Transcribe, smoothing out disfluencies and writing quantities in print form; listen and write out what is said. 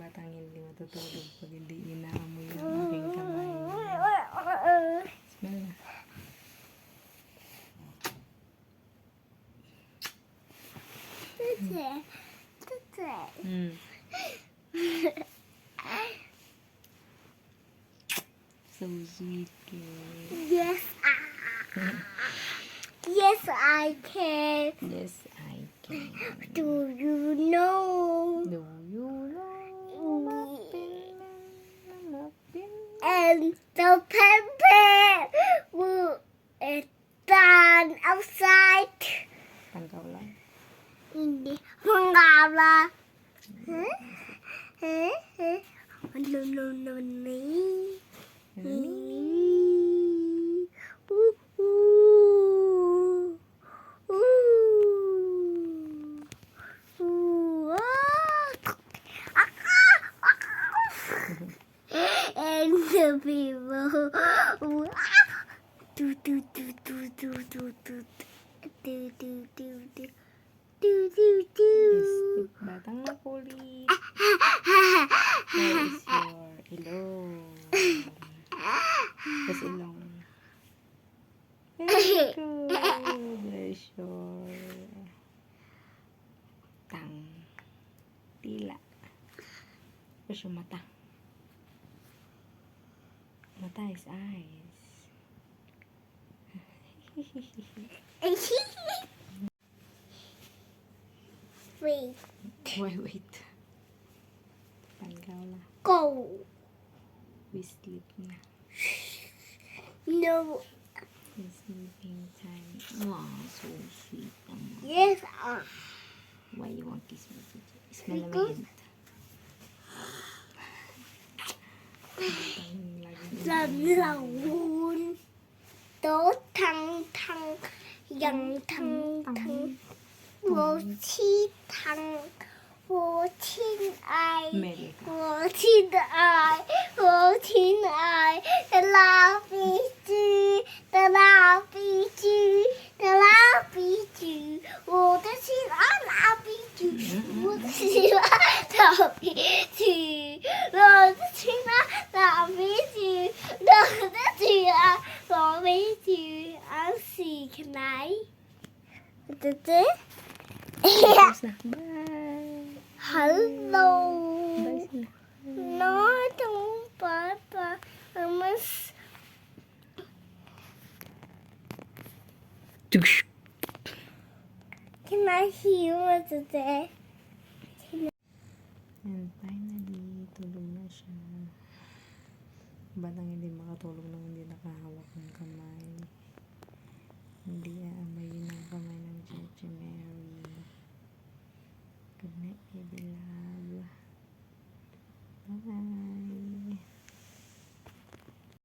batang hindi matutulog pag hindi inaamoy ang aking kamay. Smell na. So sweet, kid. Yes, yes, I can. Yes, I can. Do you know? Do you know? Muffin. And the pepper will stand outside. Tangkaw lang. Hindi. Mangala. Ano naman and the people do do do do do do do do do do do do do Yes, batang makulit. Where is your ilong? Yes, ilong. Very good. There's your tang. Tila. Where's your mata? Mata is eyes. Wait, Wait. Tanggaw na. go. We sleep na. No. It's sleeping time. Wow, so sweet naman. Yes, Why you want kiss me? Smell na may hint. Lalaun. Tố thăng thăng. Yang thăng thăng. Vô chi thăng. Vô thiên ai. Mary. Vô thiên ai. Vô thiên ai. Da la bi chư. Da la bi chư. Da la bi chư. Vô da thiên ai la bi chư. Vô da thiên ai la bi chư. Vô da thiên ai la bi chư. Vô da thiên ai la bi chư. I'll see. Can I? That's it? Tapos na. Bye. Hello. Bye sila. No, I don't, Papa. I must. Can I hear what it is? And finally, tulog na siya. Batang hindi makatulog nang hindi nakahawak ng kamay. Hindi